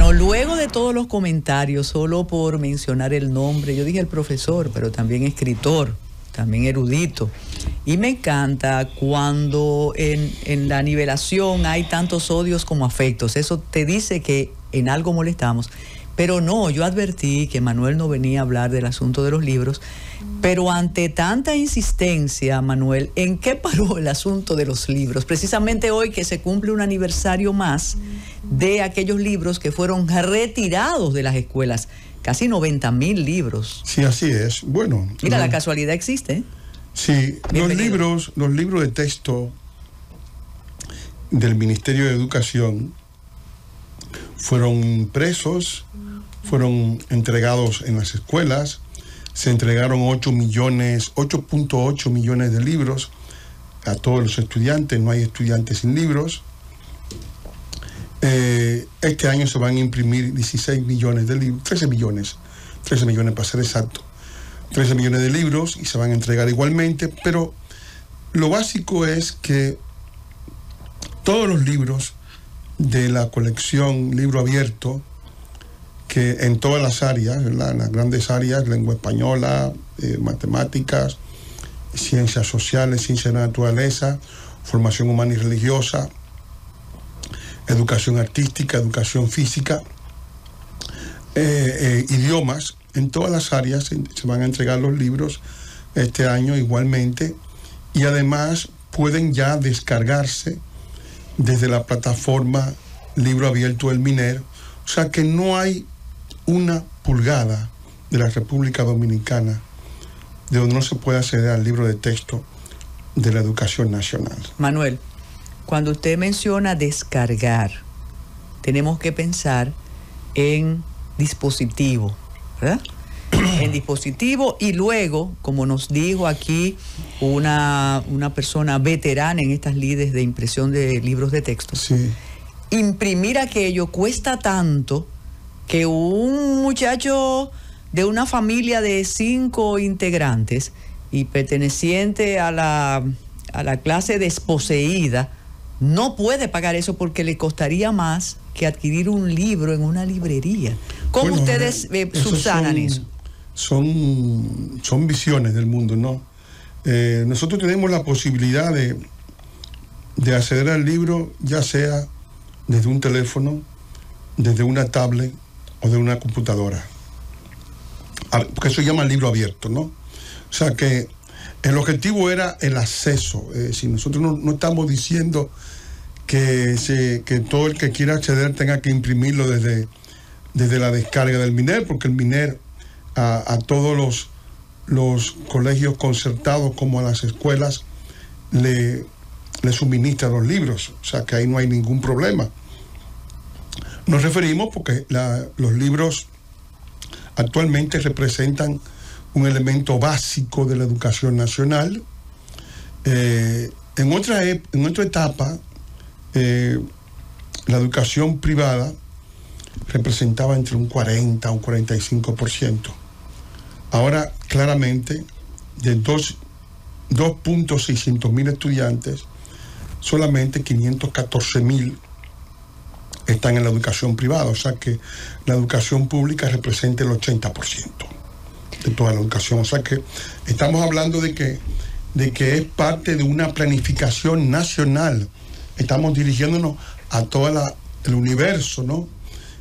Bueno, luego de todos los comentarios, solo por mencionar el nombre, yo dije el profesor, pero también escritor, también erudito. Y me encanta cuando en la nivelación hay tantos odios como afectos. Eso te dice que en algo molestamos. Pero no, yo advertí que Manuel no venía a hablar del asunto de los libros, pero ante tanta insistencia, Manuel, ¿en qué paró el asunto de los libros? Precisamente hoy que se cumple un aniversario más de aquellos libros que fueron retirados de las escuelas, casi 90,000 libros. Sí, así es. Bueno. Mira, la casualidad existe, ¿eh? Sí, los libros de texto del Ministerio de Educación fueron impresos, fueron entregados en las escuelas, se entregaron 8.8 millones de libros a todos los estudiantes, no hay estudiantes sin libros. Este año se van a imprimir 16 millones de libros, 13 millones para ser exacto, 13 millones de libros y se van a entregar igualmente, pero lo básico es que todos los libros de la colección Libro Abierto, que en todas las áreas, ¿verdad?, en las grandes áreas, lengua española, matemáticas, ciencias sociales, ciencias de la naturaleza, formación humana y religiosa, educación artística, educación física, idiomas, en todas las áreas se van a entregar los libros este año igualmente, y además pueden ya descargarse desde la plataforma Libro Abierto del MINER, o sea que no hay una pulgada de la República Dominicana de donde no se puede acceder al libro de texto de la educación nacional. Manuel, cuando usted menciona descargar, tenemos que pensar en dispositivo, ¿verdad? En dispositivo, y luego, como nos dijo aquí una persona veterana en estas lides de impresión de libros de texto, sí, imprimir aquello cuesta tanto que un muchacho de una familia de 5 integrantes y perteneciente a la clase desposeída no puede pagar eso porque le costaría más que adquirir un libro en una librería. ¿Cómo ustedes subsanan eso? Son visiones del mundo, ¿no? Nosotros tenemos la posibilidad de acceder al libro, ya sea desde un teléfono, desde una tablet o de una computadora. Porque eso se llama libro abierto, ¿no? O sea que el objetivo era el acceso. Si nosotros no estamos diciendo que todo el que quiera acceder tenga que imprimirlo desde la descarga del MINER, porque el MINER a todos los colegios concertados como a las escuelas le suministra los libros, o sea que ahí no hay ningún problema. Nos referimos porque los libros actualmente representan un elemento básico de la educación nacional. En otra etapa, la educación privada representaba entre un 40 a un 45%. Ahora, claramente, de 2.600.000 estudiantes, solamente 514.000 están en la educación privada, o sea que la educación pública representa el 80% de toda la educación. O sea que estamos hablando de que es parte de una planificación nacional. Estamos dirigiéndonos a todo el universo, ¿no?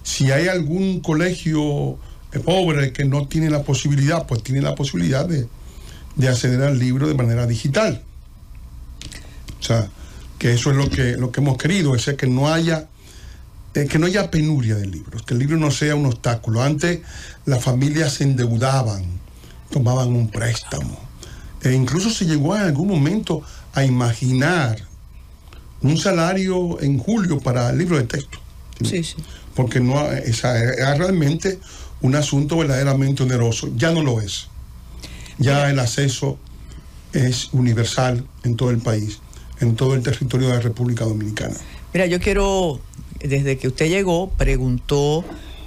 Si hay algún colegio pobre que no tiene la posibilidad, pues tiene la posibilidad de acceder al libro de manera digital. O sea, que eso es lo que hemos querido, es que no haya penuria de libros, que el libro no sea un obstáculo. Antes las familias se endeudaban, tomaban un préstamo, e incluso se llegó en algún momento a imaginar un salario en julio para el libro de texto. Sí, sí. Porque era realmente un asunto verdaderamente oneroso. Ya no lo es. Ya el acceso es universal en todo el país, en todo el territorio de la República Dominicana. Mira, yo quiero, desde que usted llegó, preguntó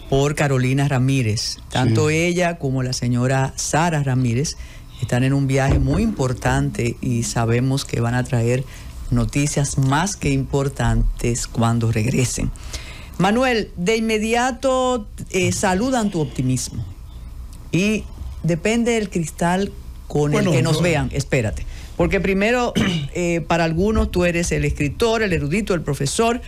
por Carolina Ramírez. Tanto ella como la señora Sara Ramírez están en un viaje muy importante y sabemos que van a traer noticias más que importantes cuando regresen. Manuel, de inmediato saludan tu optimismo. Y depende del cristal con el que nos vean. Espérate. Porque primero, para algunos tú eres el escritor, el erudito, el profesor,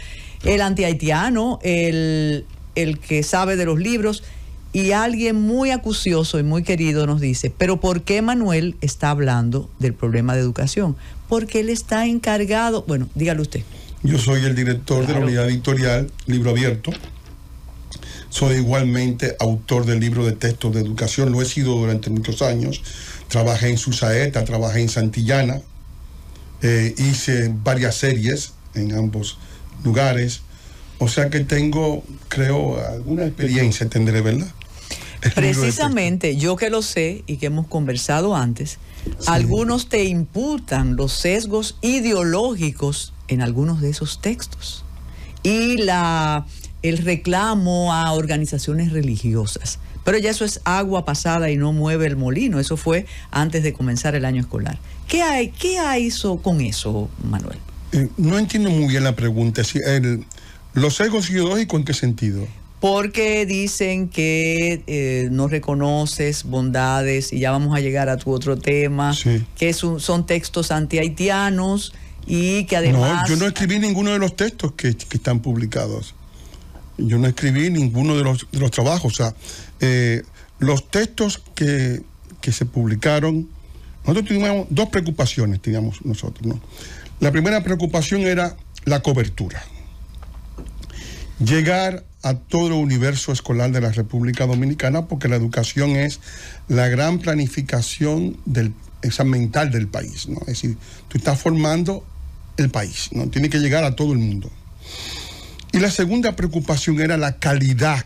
el antihaitiano, el que sabe de los libros, y alguien muy acucioso y muy querido nos dice, pero ¿por qué Manuel está hablando del problema de educación? Porque él está encargado, bueno, dígalo usted. Yo soy el director de la unidad editorial Libro Abierto. Soy igualmente autor del libro de texto de educación, lo he sido durante muchos años. Trabajé en Susaeta, trabajé en Santillana, hice varias series en ambos lugares. O sea que tengo, creo, alguna experiencia, tendré, ¿verdad? Precisamente, yo que lo sé y que hemos conversado antes, sí, algunos te imputan los sesgos ideológicos en algunos de esos textos y el reclamo a organizaciones religiosas. Pero ya eso es agua pasada y no mueve el molino. Eso fue antes de comenzar el año escolar. ¿Qué hay con eso, Manuel? No entiendo muy bien la pregunta. ¿Los sesgos ideológicos en qué sentido? Porque dicen que no reconoces bondades, y ya vamos a llegar a tu otro tema, sí, que son textos antihaitianos y que además... No, yo no escribí ninguno de los textos que están publicados. Yo no escribí ninguno de los trabajos. O sea, los textos que se publicaron, nosotros teníamos dos preocupaciones, teníamos nosotros, ¿no? La primera preocupación era la cobertura. Llegar a todo el universo escolar de la República Dominicana, porque la educación es la gran planificación mental del país, ¿no? Es decir, tú estás formando el país, ¿no? Tiene que llegar a todo el mundo. Y la segunda preocupación era la calidad.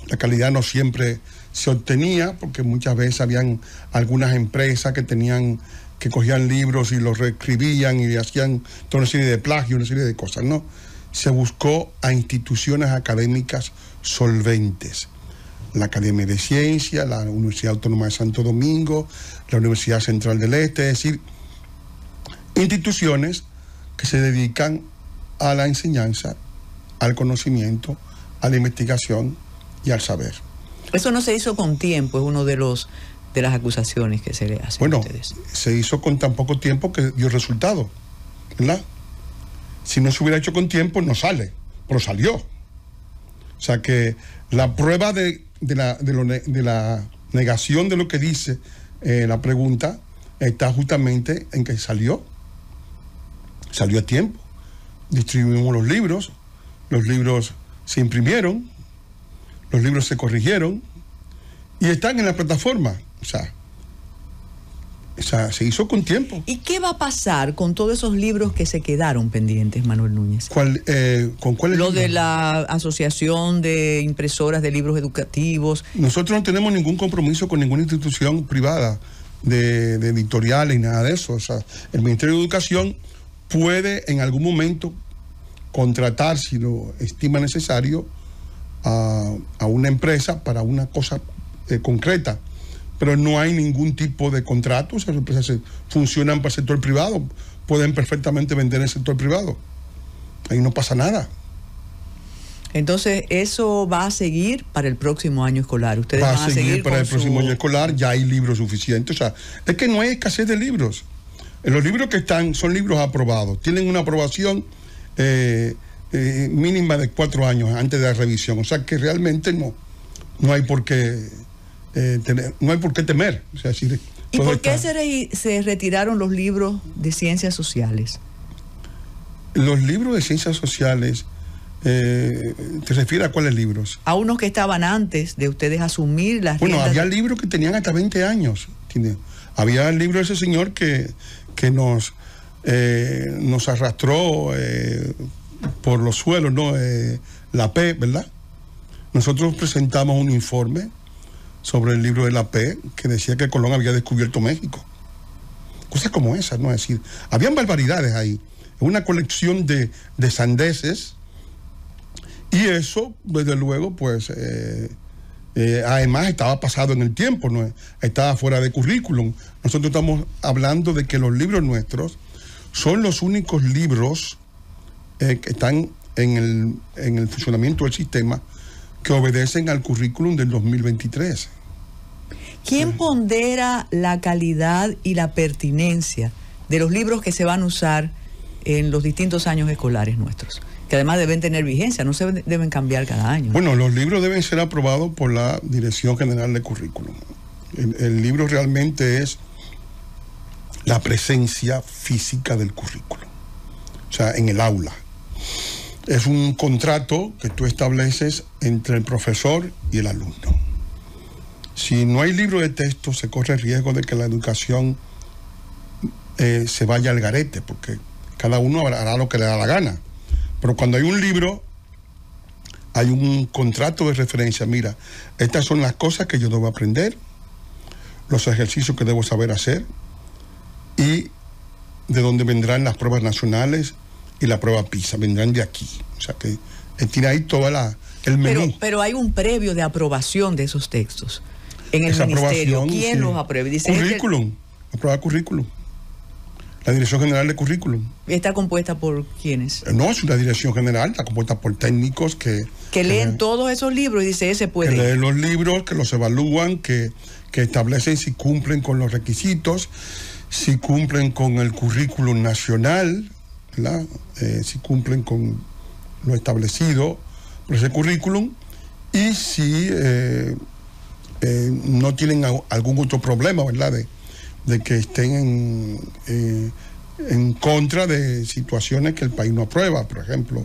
La calidad no siempre se obtenía, porque muchas veces habían algunas empresas que cogían libros y los reescribían y hacían toda una serie de plagios, una serie de cosas, ¿no? Se buscó a instituciones académicas solventes. La Academia de Ciencias, la Universidad Autónoma de Santo Domingo, la Universidad Central del Este, es decir, instituciones que se dedican a la enseñanza, al conocimiento, a la investigación y al saber. Eso no se hizo con tiempo, es uno de las acusaciones que se le hacen. Bueno, a ustedes. Se hizo con tan poco tiempo que dio resultado, ¿verdad? Si no se hubiera hecho con tiempo, no sale, pero salió. O sea que la prueba de la negación de lo que dice la pregunta está justamente en que salió a tiempo. Distribuimos los libros se imprimieron, los libros se corrigieron y están en la plataforma. O sea, se hizo con tiempo. ¿Y qué va a pasar con todos esos libros que se quedaron pendientes, Manuel Núñez? ¿Con cuál? Lo de la Asociación de Impresoras de Libros Educativos. Nosotros no tenemos ningún compromiso con ninguna institución privada de editoriales y nada de eso. O sea, el Ministerio de Educación puede en algún momento contratar, si lo estima necesario, a una empresa para una cosa concreta. Pero no hay ningún tipo de contrato. Esas empresas funcionan para el sector privado, pueden perfectamente vender en el sector privado. Ahí no pasa nada. Entonces, eso va a seguir para el próximo año escolar. Ustedes van a seguir para el próximo año escolar, ya hay libros suficientes. O sea, es que no hay escasez de libros. Los libros que están son libros aprobados. Tienen una aprobación mínima de 4 años antes de la revisión. O sea, que realmente no hay por qué... no hay por qué temer. O sea, ¿y por qué se retiraron los libros de ciencias sociales? Los libros de ciencias sociales, ¿te refieres a cuáles libros? A unos que estaban antes de ustedes asumir las riendas. Bueno, había libros que tenían hasta 20 años. Había el libro de ese señor que nos arrastró por los suelos, ¿no? La P, ¿verdad? Nosotros presentamos un informe sobre el libro de la P, que decía que Colón había descubierto México. Cosas como esas, ¿no? Es decir, habían barbaridades ahí. Una colección de sandeces, y eso, desde luego, pues, además estaba pasado en el tiempo, ¿no? Estaba fuera de currículum. Nosotros estamos hablando de que los libros nuestros son los únicos libros que están en el funcionamiento del sistema que obedecen al currículum del 2023. ¿Quién pondera la calidad y la pertinencia de los libros que se van a usar en los distintos años escolares nuestros? Que además deben tener vigencia, no se deben cambiar cada año. Bueno, los libros deben ser aprobados por la Dirección General de Currículum. El libro realmente es la presencia física del currículum, o sea, en el aula. Es un contrato que tú estableces entre el profesor y el alumno. Si no hay libro de texto, se corre el riesgo de que la educación se vaya al garete, porque cada uno hará lo que le da la gana. Pero cuando hay un libro, hay un contrato de referencia. Mira, estas son las cosas que yo debo aprender, los ejercicios que debo saber hacer y de dónde vendrán las pruebas nacionales y la prueba PISA. Vendrán de aquí. O sea que tiene ahí toda el menú. Pero hay un previo de aprobación de esos textos en el ministerio. ¿Quién los aprueba? Dice currículum. Aprueba currículum. La Dirección General de Currículum. ¿Está compuesta por quiénes? No, es una dirección general, está compuesta por técnicos que leen todos esos libros y dice, ese puede. Que leen los libros, que los evalúan, que establecen si cumplen con los requisitos, si cumplen con el currículum nacional, ¿verdad? Si cumplen con lo establecido por ese currículum y si no tienen algún otro problema, ¿verdad? De que estén en contra de situaciones que el país no aprueba. Por ejemplo,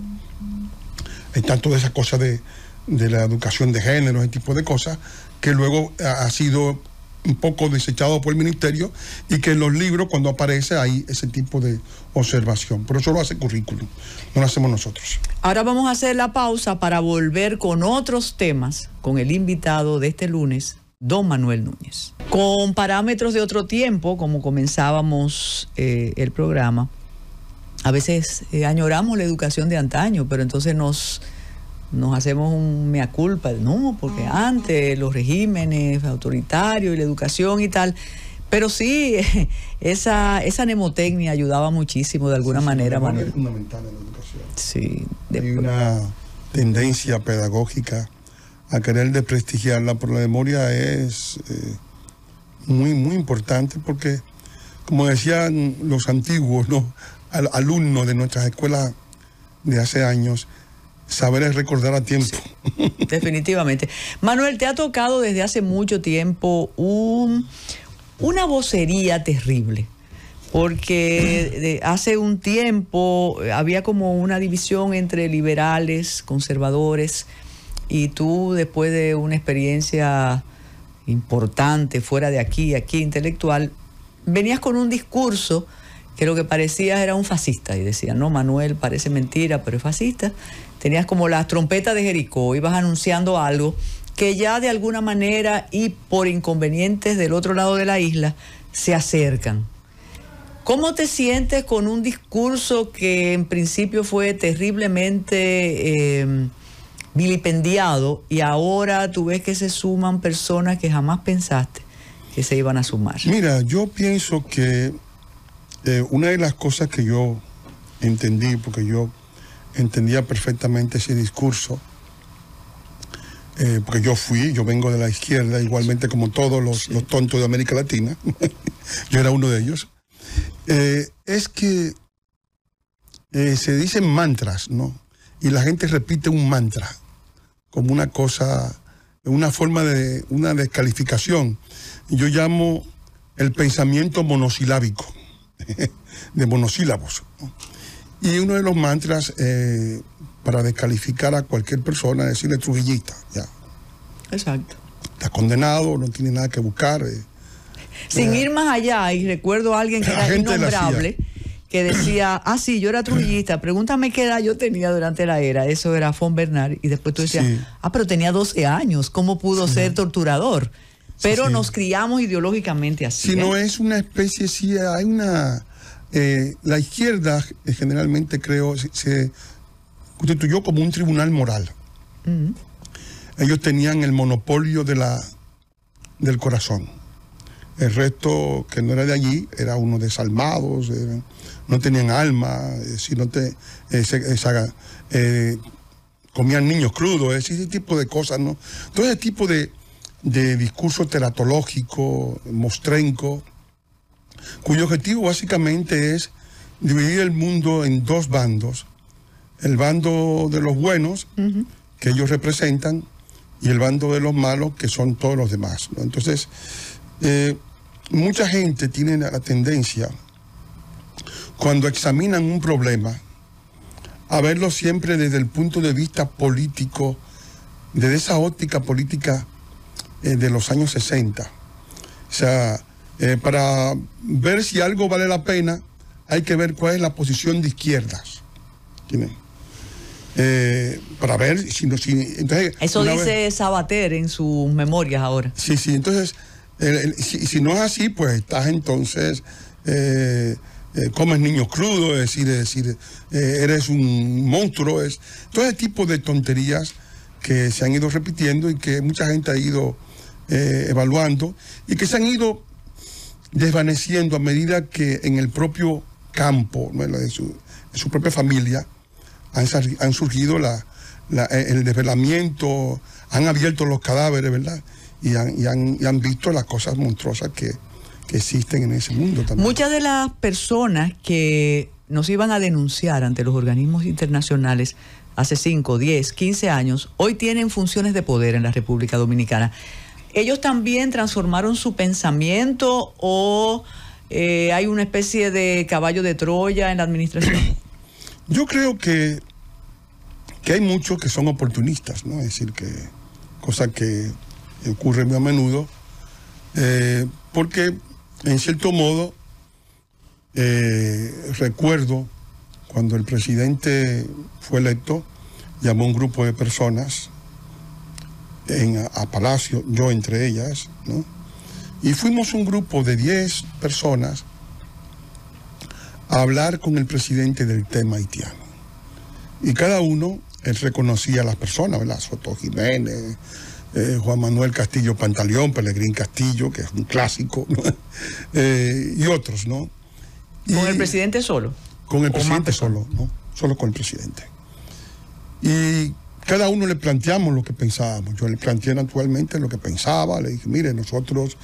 está toda esa cosa de la educación de género, ese tipo de cosas, que luego ha sido un poco desechado por el ministerio y que en los libros, cuando aparece, hay ese tipo de observación. Pero eso lo hace currículum, no lo hacemos nosotros. Ahora vamos a hacer la pausa para volver con otros temas, con el invitado de este lunes, don Manuel Núñez. Con parámetros de otro tiempo, como comenzábamos el programa, a veces añoramos la educación de antaño, pero entonces nos hacemos un mea culpa, no, porque antes los regímenes autoritarios y la educación y tal, pero sí, esa mnemotecnia ayudaba muchísimo de alguna manera, Manuel. Es fundamental en la educación. Sí. Hay una tendencia pedagógica a querer desprestigiarla, pero la memoria es muy, muy importante porque, como decían los antiguos, ¿no? Alumnos de nuestras escuelas de hace años, saber es recordar a tiempo. Sí, definitivamente. Manuel, te ha tocado desde hace mucho tiempo una vocería terrible, porque hace un tiempo había como una división entre liberales, conservadores, y tú, después de una experiencia importante fuera de aquí intelectual, venías con un discurso que lo que parecía era un fascista, y decían, no, Manuel, parece mentira, pero es fascista. Tenías como las trompetas de Jericó, ibas anunciando algo que ya de alguna manera y por inconvenientes del otro lado de la isla se acercan. ¿Cómo te sientes con un discurso que en principio fue terriblemente vilipendiado y ahora tú ves que se suman personas que jamás pensaste que se iban a sumar? Mira, yo pienso que una de las cosas que yo entendí, porque yo entendía perfectamente ese discurso, porque yo vengo de la izquierda, igualmente como todos los tontos de América Latina, yo era uno de ellos, es que se dicen mantras, ¿no? Y la gente repite un mantra como una cosa, una forma de una descalificación. Yo llamo el pensamiento monosilábico, de monosílabos, ¿no? Y uno de los mantras para descalificar a cualquier persona es decirle trujillista, ya. Exacto. Está condenado, no tiene nada que buscar. Sin ir más allá, y recuerdo a alguien que era innombrable, que decía, sí, yo era trujillista, pregúntame qué edad yo tenía durante la era, eso era Fon Bernard, y después tú decías, sí, pero tenía 12 años, ¿cómo pudo ser torturador? Pero nos criamos ideológicamente así. Si no es una especie, sí, hay una... la izquierda generalmente, creo, se constituyó como un tribunal moral. Ellos tenían el monopolio del corazón. El resto, que no era de allí, era unos desalmados, no tenían alma, comían niños crudos, ese tipo de cosas, ¿no? Todo ese tipo de discurso teratológico, mostrenco, cuyo objetivo básicamente es dividir el mundo en dos bandos. El bando de los buenos, que ellos representan, y el bando de los malos, que son todos los demás, ¿no? Entonces, mucha gente tiene la tendencia, cuando examinan un problema, a verlo siempre desde el punto de vista político, desde esa óptica política de los años 60. O sea, para ver si algo vale la pena, hay que ver cuál es la posición de izquierdas. Para ver si entonces, eso dice Sabater en sus memorias ahora. Sí, entonces, si no es así, pues estás entonces, comes niños crudos, es decir, eres un monstruo, todo ese tipo de tonterías que se han ido repitiendo y que mucha gente ha ido evaluando y que se han ido desvaneciendo a medida que en el propio campo, ¿no?, de su propia familia, han surgido el desvelamiento, han abierto los cadáveres, ¿verdad? Y han visto las cosas monstruosas que existen en ese mundo también. Muchas de las personas que nos iban a denunciar ante los organismos internacionales hace 5, 10, 15 años, hoy tienen funciones de poder en la República Dominicana. ¿Ellos también transformaron su pensamiento o hay una especie de caballo de Troya en la administración? Yo creo que hay muchos que son oportunistas, ¿no? Es decir, que cosa que ocurre muy a menudo, porque en cierto modo recuerdo cuando el presidente fue electo, llamó a un grupo de personas a Palacio, yo entre ellas, ¿no? Y fuimos un grupo de 10 personas a hablar con el presidente del tema haitiano. Y cada uno, él reconocía a las personas, ¿verdad? Soto Jiménez, Juan Manuel Castillo Pantaleón, Pelegrín Castillo, que es un clásico, ¿no? Y otros, ¿no? ¿Con el presidente solo? Con el presidente solo, ¿no? Solo con el presidente. Y cada uno le planteamos lo que pensábamos. Yo le planteé naturalmente lo que pensaba, le dije, mire, nosotros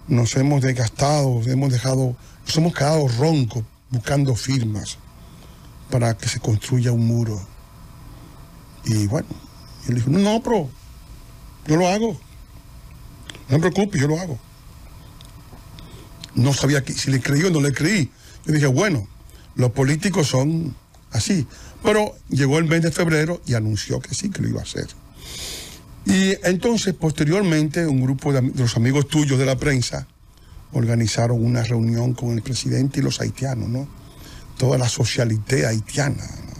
nos hemos desgastado, nos hemos quedado roncos buscando firmas para que se construya un muro. Y bueno, él dijo, no, pero yo lo hago. No me preocupe, yo lo hago. No sabía si le creí o no le creí. Yo dije, bueno, los políticos son así. Pero llegó el mes de febrero y anunció que sí, que lo iba a hacer. Y entonces, posteriormente, un grupo de los amigos tuyos de la prensa organizaron una reunión con el presidente y los haitianos, ¿no? Toda la socialité haitiana, ¿no?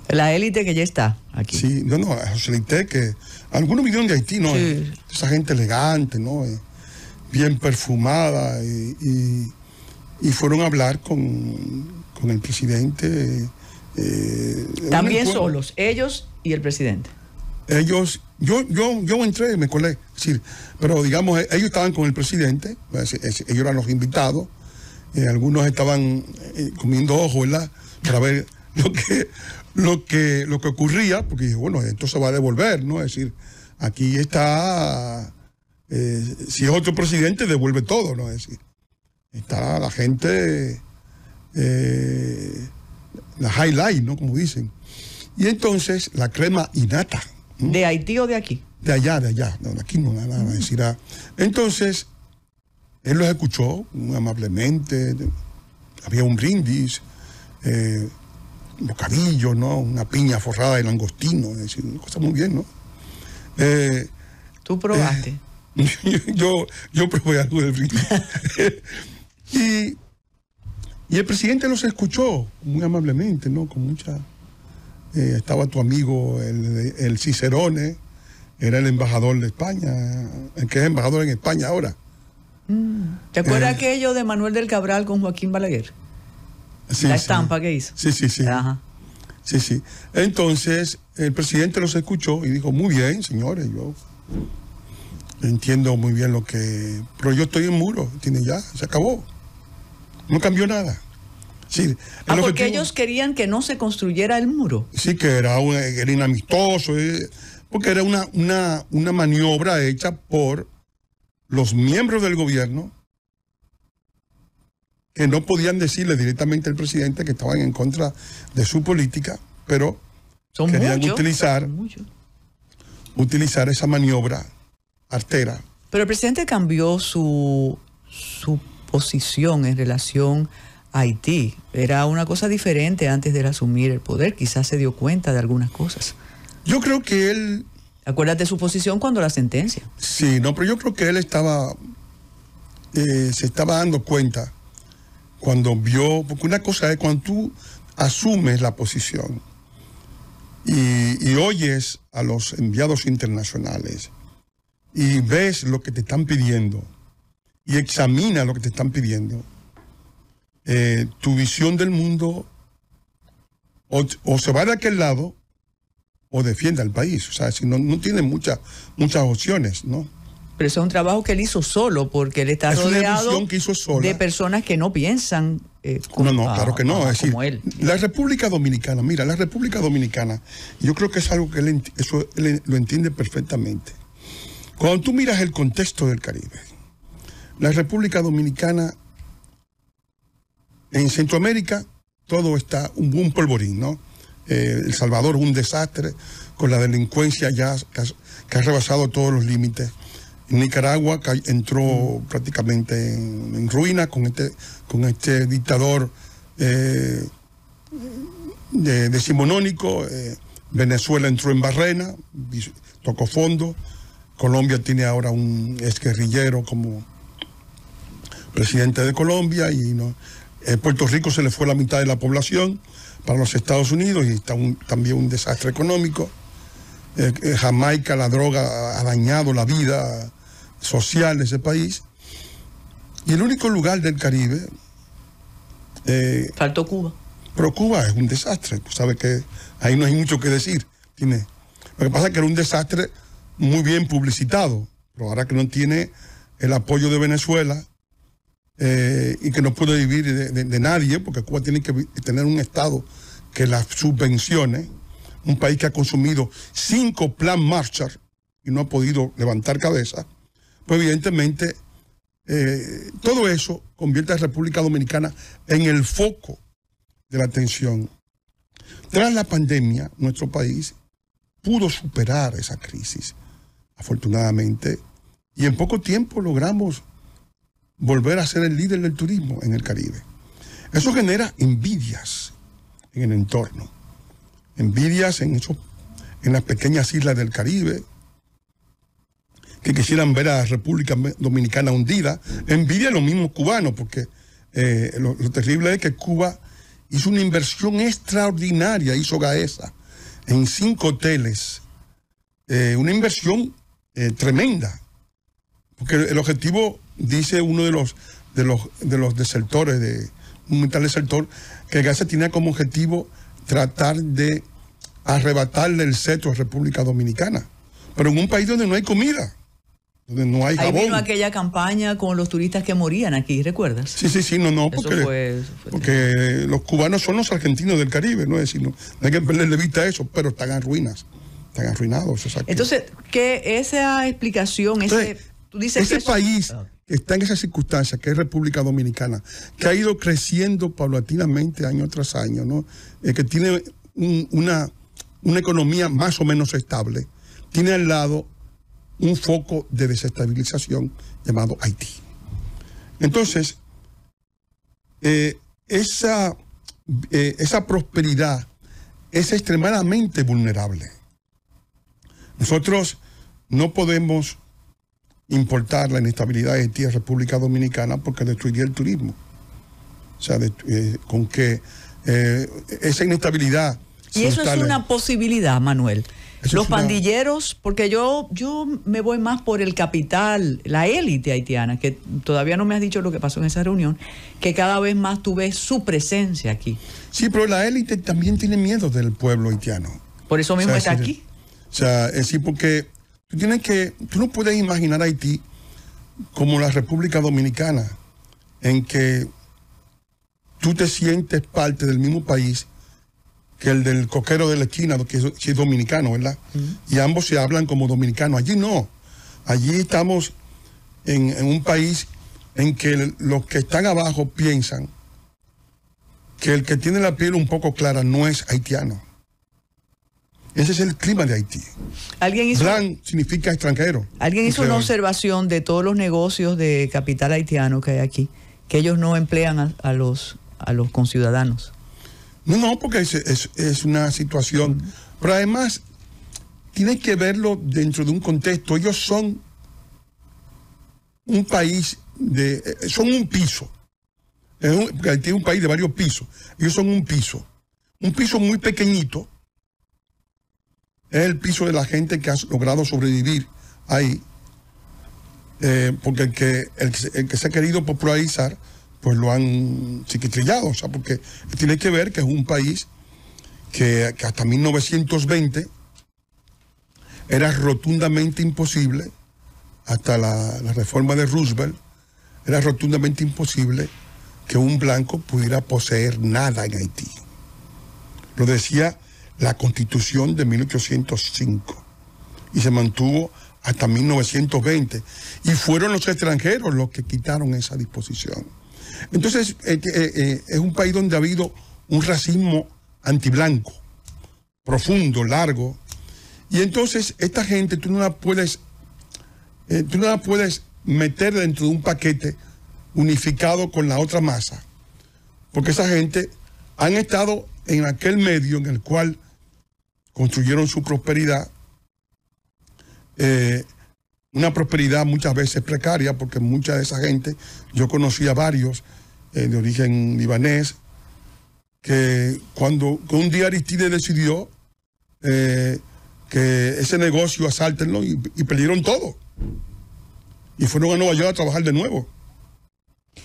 La élite que ya está aquí. Sí, la socialité que... Algunos vinieron de Haití, ¿no? Sí. Esa gente elegante, ¿no? Bien perfumada y fueron a hablar con el presidente. También solos, ellos y el presidente. Ellos, yo entré y me colé, es decir, pero digamos, ellos estaban con el presidente, ellos eran los invitados, algunos estaban comiendo ojo, ¿verdad?, para ver lo que ocurría, porque dije, bueno, esto se va a devolver, ¿no? Es decir, aquí está, si es otro presidente, devuelve todo, ¿no? Es decir, está la gente, la highlight, ¿no?, como dicen. Y entonces, la crema innata, ¿no? ¿De Haití o de aquí? De allá, no, de aquí no, nada, decir. Entonces, él los escuchó muy amablemente, había un brindis, bocadillo, ¿no?, una piña forrada de langostino, es decir, una cosa muy bien, ¿no? ¿Tú probaste? Yo probé algo del brindis. Y el presidente los escuchó muy amablemente, ¿no?, con mucha... estaba tu amigo, el Cicerone, era el embajador de España, el que es embajador en España ahora. ¿Te acuerdas aquello de Manuel del Cabral con Joaquín Balaguer? Sí, la estampa que hizo. Sí. Ajá. Sí. Entonces, el presidente los escuchó y dijo, muy bien, señores, Entiendo muy bien lo que... Pero yo estoy en muro, ya, se acabó. No cambió nada. Sí, porque ellos querían que no se construyera el muro. Sí, que era inamistoso, porque era una maniobra hecha por los miembros del gobierno que no podían decirle directamente al presidente que estaban en contra de su política, pero querían utilizar esa maniobra artera. Pero el presidente cambió su posición en relación a Haití. Era una cosa diferente antes de asumir el poder. Quizás se dio cuenta de algunas cosas. Yo creo que él... Acuérdate su posición cuando la sentencia. Sí, no, pero yo creo que él se estaba dando cuenta cuando vio, porque una cosa es cuando tú asumes la posición y oyes a los enviados internacionales y ves lo que te están pidiendo y examinas lo que te están pidiendo, tu visión del mundo o se va de aquel lado o defiende al país. O sea, si no tiene muchas opciones, ¿no? Pero eso es un trabajo que él hizo solo, porque él está rodeado de personas que no piensan claro que no. Es decir, como él. La República Dominicana, yo creo que es algo que él lo entiende perfectamente. Cuando tú miras el contexto del Caribe, la República Dominicana, en Centroamérica, todo está un polvorín, ¿no? El Salvador un desastre, con la delincuencia ya que ha rebasado todos los límites. Nicaragua entró prácticamente en ruina con este dictador decimonónico. Venezuela entró en barrena, tocó fondo. Colombia tiene ahora un exguerrillero como presidente de Colombia y Puerto Rico se le fue la mitad de la población para los Estados Unidos y está también un desastre económico. Jamaica, la droga ha dañado la vida social de ese país. Y el único lugar del Caribe... faltó Cuba. Pero Cuba es un desastre. Tú sabes que ahí no hay mucho que decir. Lo que pasa es que era un desastre muy bien publicitado, pero ahora que no tiene el apoyo de Venezuela y que no puede vivir de nadie, porque Cuba tiene que tener un Estado que la subvencione. Un país que ha consumido 5 Plan Marshall y no ha podido levantar cabeza, pues evidentemente todo eso convierte a la República Dominicana en el foco de la atención. Tras la pandemia, nuestro país pudo superar esa crisis, afortunadamente, y en poco tiempo logramos volver a ser el líder del turismo en el Caribe. Eso genera envidias en el entorno. Envidias en las pequeñas islas del Caribe que quisieran ver a la República Dominicana hundida. Envidia a los mismos cubanos, porque lo terrible es que Cuba hizo una inversión extraordinaria, hizo Gaesa, en 5 hoteles. Una inversión tremenda, porque el objetivo, dice uno de los desertores, un militar desertor, que Gaesa tenía como objetivo tratar de arrebatarle el cetro a la República Dominicana, pero en un país donde no hay comida, donde no hay jabón. Ahí vino aquella campaña con los turistas que morían aquí, ¿recuerdas? Sí, porque los cubanos son los argentinos del Caribe, ¿no? Es decir, no hay que perderle vista a eso, pero están en ruinas, están arruinados. Entonces, que esa explicación, tú dices ese país que está en esa circunstancia, que es República Dominicana, que ha ido creciendo paulatinamente año tras año, ¿no? Que tiene una economía más o menos estable, tiene al lado un foco de desestabilización llamado Haití. Entonces, esa prosperidad es extremadamente vulnerable. Nosotros no podemos importar la inestabilidad de Haití a República Dominicana porque destruiría el turismo. O sea, con que esa inestabilidad... Y eso es una posibilidad, Manuel. Los pandilleros, porque yo me voy más por el capital, la élite haitiana, que todavía no me has dicho lo que pasó en esa reunión, que cada vez más tú ves su presencia aquí. Sí, pero la élite también tiene miedo del pueblo haitiano. Por eso mismo está aquí. O sea, es decir, porque tú no puedes imaginar a Haití como la República Dominicana, en que tú te sientes parte del mismo país que el del coquero de la esquina, que es dominicano, ¿verdad? Y ambos se hablan como dominicanos. Allí no. Allí estamos en un país en que los que están abajo piensan que el que tiene la piel un poco clara no es haitiano. Ese es el clima de Haití. Blanc significa extranjero. Alguien hizo una observación de todos los negocios de capital haitiano que hay aquí, que ellos no emplean a los conciudadanos. No, porque es una situación. Pero además, tienes que verlo dentro de un contexto. Ellos son un país son un piso. Porque Haití es un país de varios pisos. Ellos son un piso. Un piso muy pequeñito. Es el piso de la gente que ha logrado sobrevivir ahí. Porque el que se ha querido popularizar, pues lo han chiquitrillado. O sea, porque tiene que ver que es un país que hasta 1920 era rotundamente imposible, hasta la reforma de Roosevelt, era rotundamente imposible que un blanco pudiera poseer nada en Haití. Lo decía la Constitución de 1805 y se mantuvo hasta 1920. Y fueron los extranjeros los que quitaron esa disposición. Entonces, es un país donde ha habido un racismo antiblanco, profundo, largo. Y entonces, esta gente tú no la puedes meter dentro de un paquete unificado con la otra masa. Porque esa gente han estado en aquel medio en el cual construyeron su prosperidad, una prosperidad muchas veces precaria, porque mucha de esa gente, yo conocí a varios de origen libanés, que un día Aristide decidió que ese negocio asáltenlo y perdieron todo. Y fueron a Nueva York a trabajar de nuevo.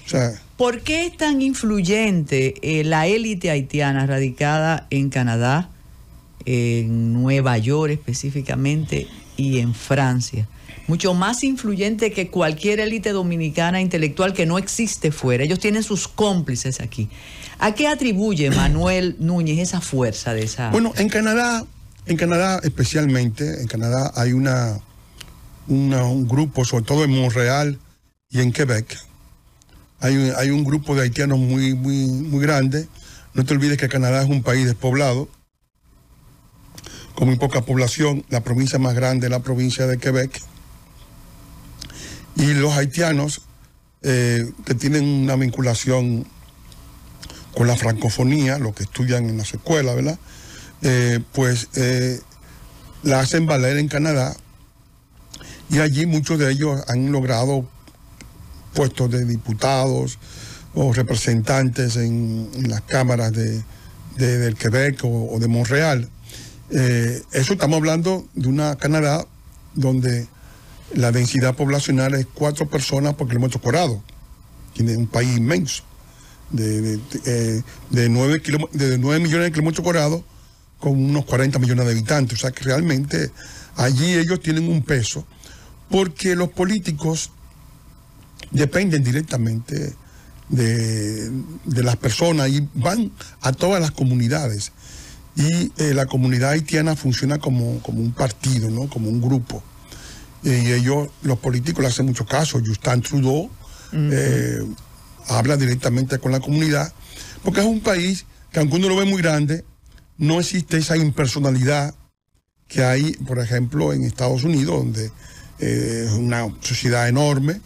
O sea, ¿por qué es tan influyente la élite haitiana radicada en Canadá, en Nueva York específicamente y en Francia? Mucho más influyente que cualquier élite dominicana intelectual que no existe fuera. Ellos tienen sus cómplices aquí. ¿A qué atribuye Manuel Núñez esa fuerza de esa? Bueno, en Canadá especialmente, en Canadá hay un grupo, sobre todo en Montreal y en Quebec, hay un grupo de haitianos muy, muy, muy grande. No te olvides que Canadá es un país despoblado, con muy poca población. La provincia más grande es la provincia de Quebec. Y los haitianos que tienen una vinculación con la francofonía, los que estudian en las escuelas, ¿verdad? La hacen valer en Canadá, y allí muchos de ellos han logrado puestos de diputados o representantes en las cámaras del Quebec o de Montreal. Eso estamos hablando de una Canadá donde la densidad poblacional es 4 personas por kilómetro cuadrado. Tiene un país inmenso, de 9 millones de kilómetros cuadrados, con unos 40 millones de habitantes. O sea que realmente allí ellos tienen un peso, porque los políticos dependen directamente de las personas y van a todas las comunidades. Y la comunidad haitiana funciona como un partido, ¿no? Como un grupo. Y los políticos le hacen mucho caso. Justin Trudeau habla directamente con la comunidad, porque es un país que, aunque uno lo ve muy grande, no existe esa impersonalidad que hay, por ejemplo, en Estados Unidos, donde es una sociedad enorme,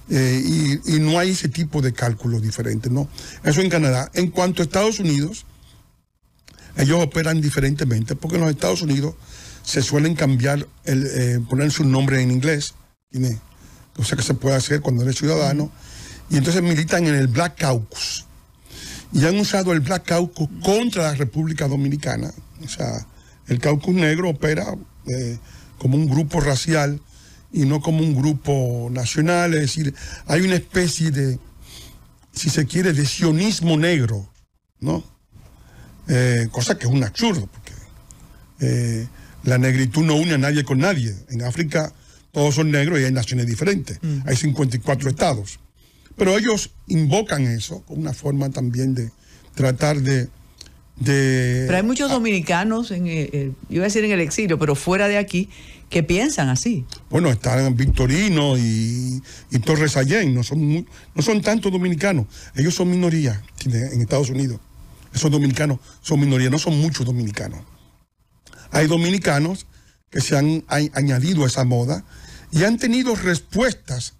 y no hay ese tipo de cálculos diferentes, ¿no? Eso en Canadá. En cuanto a Estados Unidos, ellos operan diferentemente, porque en los Estados Unidos se suelen cambiar, poner su nombre en inglés, cosa que se puede hacer cuando eres ciudadano, y entonces militan en el Black Caucus. Y han usado el Black Caucus contra la República Dominicana. O sea, el Caucus Negro opera como un grupo racial y no como un grupo nacional. Es decir, hay una especie de, si se quiere, de sionismo negro, ¿no? Cosa que es un absurdo, porque la negritud no une a nadie con nadie. En África todos son negros y hay naciones diferentes. Hay 54 estados. Pero ellos invocan eso como una forma también de tratar de... Pero hay muchos dominicanos, iba a decir en el exilio, pero fuera de aquí, que piensan así. Bueno, están Victorino y Torres Allén, no son tantos dominicanos. Ellos son minoría en Estados Unidos. Esos dominicanos son minoría, no son muchos dominicanos. Hay dominicanos que se han añadido a esa moda y han tenido respuestas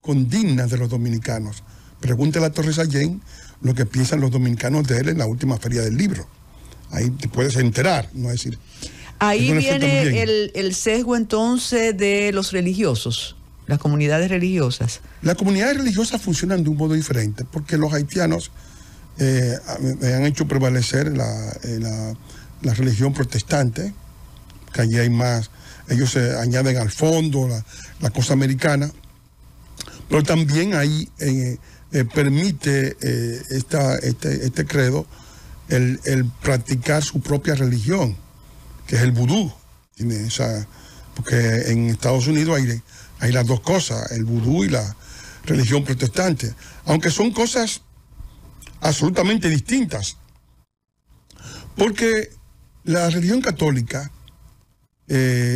condignas de los dominicanos. Pregúntale a Torres Allén lo que piensan los dominicanos de él en la última feria del libro. Ahí te puedes enterar, ¿no? Es decir, ahí viene el sesgo entonces de los religiosos, las comunidades religiosas. Las comunidades religiosas funcionan de un modo diferente, porque los haitianos han hecho prevalecer la religión protestante, que allí hay más, ellos se añaden al fondo la cosa americana, pero también ahí permite este credo el practicar su propia religión, que es el vudú. Porque en Estados Unidos hay las dos cosas, el vudú y la religión protestante, aunque son cosas absolutamente distintas, porque la religión católica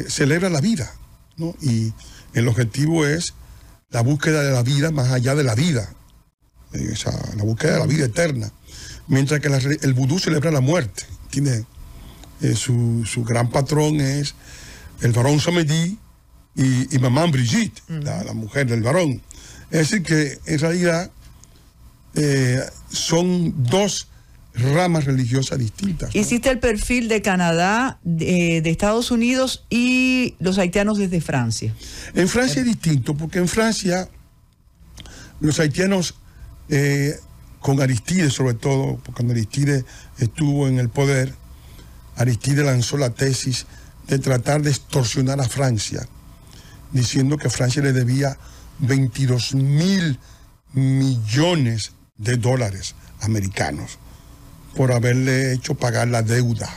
celebra la vida, ¿no? Y el objetivo es la búsqueda de la vida más allá de la vida, la búsqueda de la vida eterna, mientras que el vudú celebra la muerte. Tiene su gran patrón es el varón Samedi y Mamá Brigitte, la mujer del varón. Es decir que en realidad son dos ramas religiosas distintas, ¿no? Hiciste el perfil de Canadá, de Estados Unidos y los haitianos desde Francia. En Francia es distinto, porque en Francia los haitianos, con Aristide sobre todo, porque cuando Aristide estuvo en el poder, Aristide lanzó la tesis de tratar de extorsionar a Francia, diciendo que Francia le debía 22.000 millones de dólares americanos por haberle hecho pagar la deuda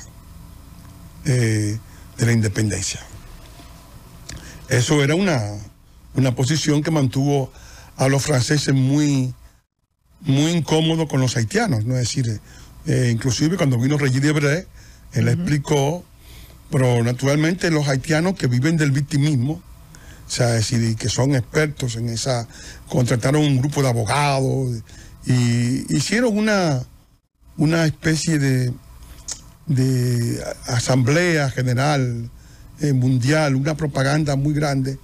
de la independencia. Eso era una posición que mantuvo a los franceses muy incómodos con los haitianos, ¿no? Es decir, inclusive cuando vino Regis Debray, él explicó, pero naturalmente los haitianos que viven del victimismo, o sea, es decir, que son expertos en esa, contrataron un grupo de abogados y hicieron una especie de asamblea general mundial, una propaganda muy grande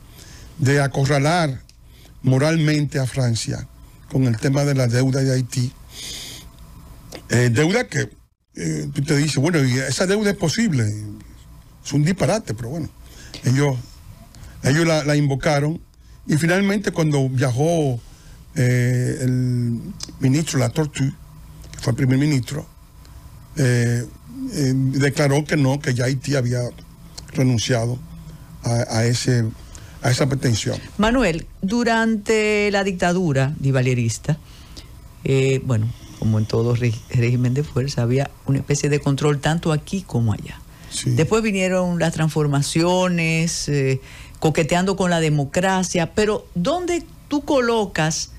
de acorralar moralmente a Francia con el tema de la deuda de Haití. Deuda que tú te dices, bueno, y esa deuda es posible. Es un disparate, pero bueno, ellos la invocaron y finalmente cuando viajó el ministro Latortue, que fue el primer ministro, declaró que no, que ya Haití había renunciado a esa pretensión. Manuel, durante la dictadura divalierista, bueno, como en todo régimen de fuerza, había una especie de control tanto aquí como allá. Sí. Después vinieron las transformaciones, coqueteando con la democracia, pero ¿dónde tú colocas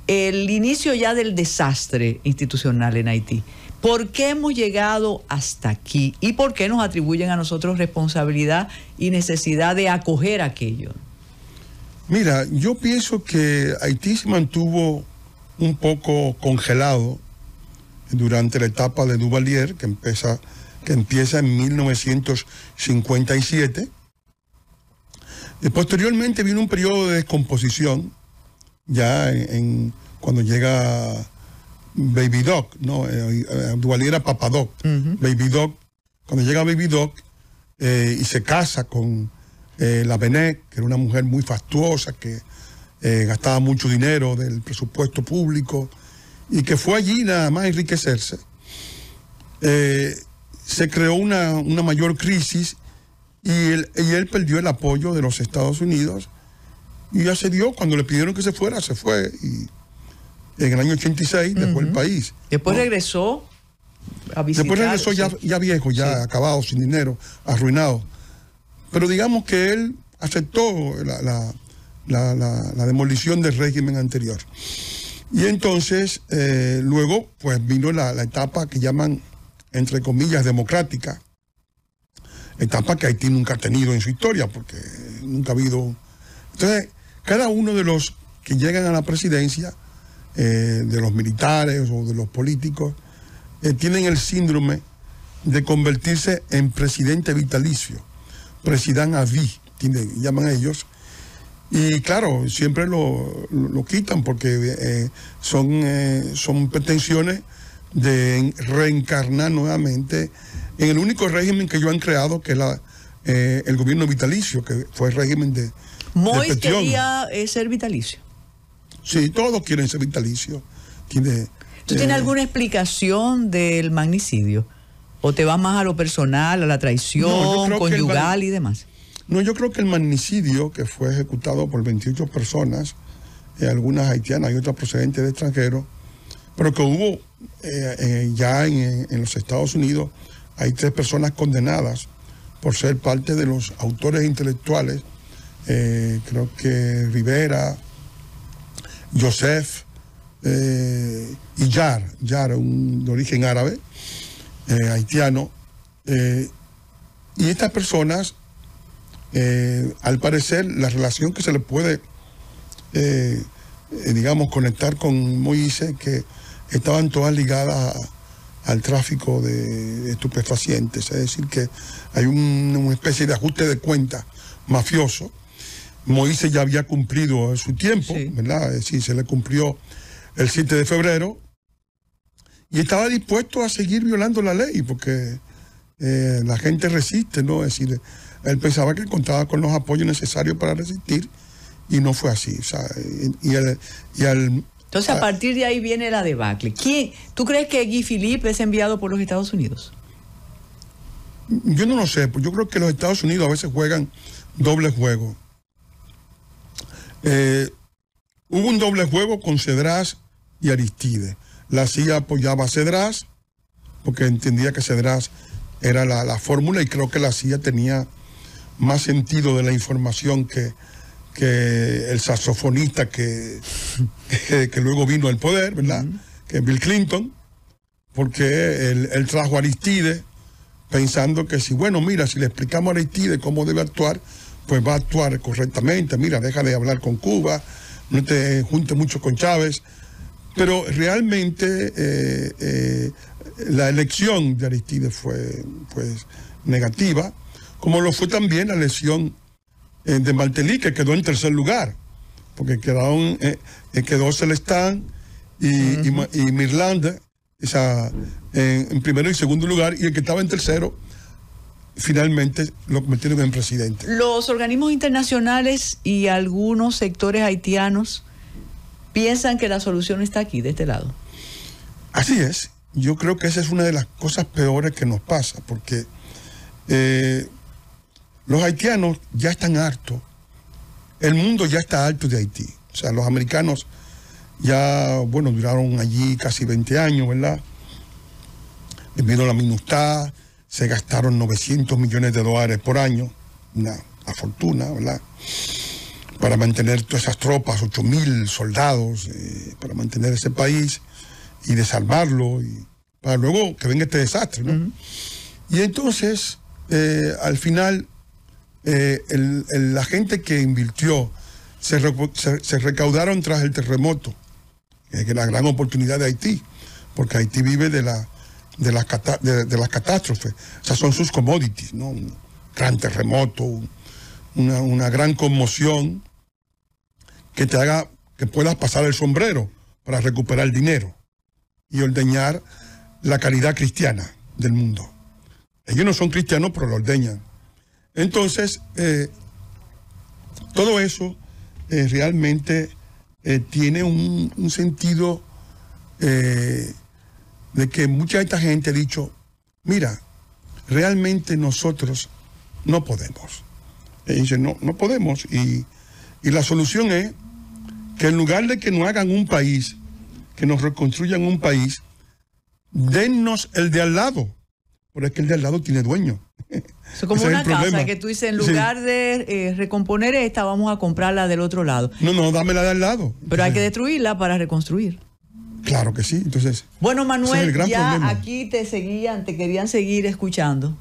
el inicio ya del desastre institucional en Haití? ¿Por qué hemos llegado hasta aquí? ¿Y por qué nos atribuyen a nosotros responsabilidad y necesidad de acoger aquello? Mira, yo pienso que Haití se mantuvo un poco congelado durante la etapa de Duvalier, que empieza en 1957. Y posteriormente vino un periodo de descomposición, ya cuando llega Baby Doc, ¿no? Duvalier era Papa Doc. Baby Doc, cuando llega Baby Doc y se casa con la Benet, que era una mujer muy fastuosa, que gastaba mucho dinero del presupuesto público y que fue allí nada más a enriquecerse, se creó una mayor crisis y él perdió el apoyo de los Estados Unidos y ya se dio, cuando le pidieron que se fuera, se fue y en el año 86 dejó el país. Después, ¿no?, regresó a visitar. Después regresó ya viejo, ya acabado, sin dinero, arruinado. pero digamos que él aceptó la demolición del régimen anterior. Y entonces, luego, pues vino la etapa que llaman, entre comillas, democrática, etapa que Haití nunca ha tenido en su historia, porque nunca ha habido... Entonces, cada uno de los que llegan a la presidencia, de los militares o de los políticos, tienen el síndrome de convertirse en presidente vitalicio, president à vie, llaman ellos. Y claro, siempre lo quitan porque son pretensiones de reencarnar nuevamente en el único régimen que ellos han creado, que es el gobierno vitalicio, que fue el régimen de Moïse Petion. quería ser vitalicio. Sí, todos quieren ser vitalicios. ¿Tú tienes alguna explicación del magnicidio? ¿O te vas más a lo personal, a la traición conyugal y demás? No, yo creo que el magnicidio, que fue ejecutado por 28 personas, algunas haitianas y otras procedentes de extranjeros, pero que hubo ya en los Estados Unidos, hay 3 personas condenadas por ser parte de los autores intelectuales, creo que Rivera, Joseph y Yar, de origen árabe, haitiano, y estas personas, al parecer, la relación que se le puede, digamos, conectar con Moïse, que estaban todas ligadas al tráfico de estupefacientes, es decir, que hay una especie de ajuste de cuentas mafioso. Moïse ya había cumplido su tiempo, sí, ¿verdad? Es decir, se le cumplió el 7 de febrero y estaba dispuesto a seguir violando la ley porque la gente resiste, ¿no? Es decir, él pensaba que contaba con los apoyos necesarios para resistir y no fue así. O sea, entonces, a partir de ahí viene la debacle. ¿Tú crees que Guy Philippe es enviado por los Estados Unidos? Yo no lo sé, pues yo creo que los Estados Unidos a veces juegan doble juego. Hubo un doble juego con Cedras y Aristide. La CIA apoyaba a Cedras porque entendía que Cedras era la fórmula, y creo que la CIA tenía más sentido de la información que el saxofonista que luego vino al poder, ¿verdad? Que Bill Clinton, porque él trajo a Aristide pensando que si le explicamos a Aristide cómo debe actuar, pues va a actuar correctamente. Mira, deja de hablar con Cuba, no te juntes mucho con Chávez. Pero realmente la elección de Aristide fue pues negativa, como lo fue también la elección de Martelly, que quedó en tercer lugar, porque quedó Celestin y Mirlanda en primero y segundo lugar, y el que estaba en tercero finalmente lo convirtieron en presidente. Los organismos internacionales y algunos sectores haitianos piensan que la solución está aquí, de este lado. Así es. Yo creo que esa es una de las cosas peores que nos pasa, porque los haitianos ya están hartos. El mundo ya está harto de Haití. O sea, los americanos ya, duraron allí casi 20 años, ¿verdad? Debido a la MINUSTAH, se gastaron $900 millones por año, una fortuna, ¿verdad? Para mantener todas esas tropas, 8.000 soldados, para mantener ese país y de salvarlo, y para luego que venga este desastre, ¿no? Y entonces, al final, la gente que invirtió se recaudaron tras el terremoto, que es la gran oportunidad de Haití, porque Haití vive de las catástrofes. O sea, son sus commodities, ¿no? Un gran terremoto, una gran conmoción que te haga que puedas pasar el sombrero para recuperar dinero y ordeñar la caridad cristiana del mundo. Ellos no son cristianos, pero lo ordeñan. Entonces, todo eso realmente tiene un sentido de que mucha de esta gente ha dicho, mira, realmente nosotros no podemos. Y dicen, no podemos. Y la solución es que en lugar de que nos hagan un país, que nos reconstruyan un país, dennos el de al lado. Porque es que el de al lado tiene dueño. Es como Ese es una el problema. casa que tú dices, en lugar de recomponer esta, vamos a comprarla del otro lado. No, dámela de al lado. Pero hay que destruirla para reconstruir. Claro que sí. Entonces, Bueno, ese es Manuel, el gran ya problema. aquí te querían seguir escuchando,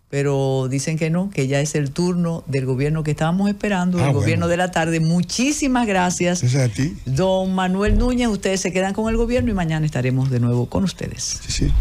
pero dicen que no, que ya es el turno del gobierno que estábamos esperando, el gobierno de la tarde. Muchísimas gracias. Gracias a ti. Don Manuel Núñez, ustedes se quedan con el gobierno y mañana estaremos de nuevo con ustedes. Sí.